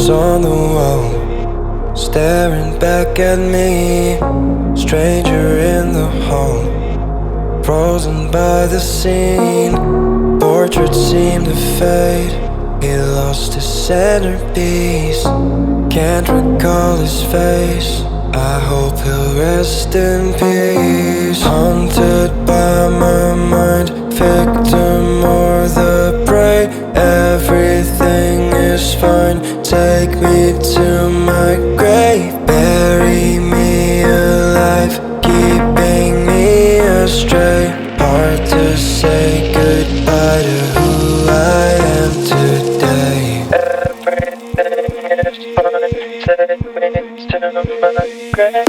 Pictures on the wall, staring back at me. Stranger in the hall, frozen by the scene. Portrait seemed to fade, he lost his centerpiece. Can't recall his face, I hope he'll rest in peace. Haunted by my mind, victim or the prey. Everything is fine, take me to my grave. Bury me alive, keeping me astray. Hard to say goodbye to who I am today. Everything is fine, take me to my grave.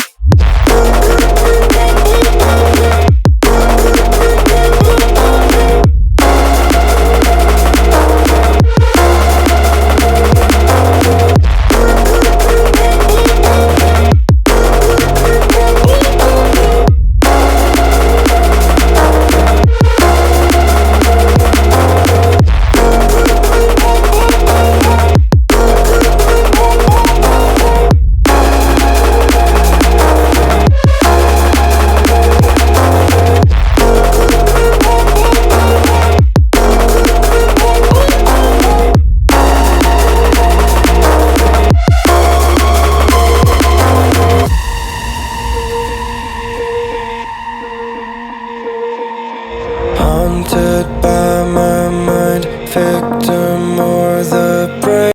Haunted by my mind, victim or the prey.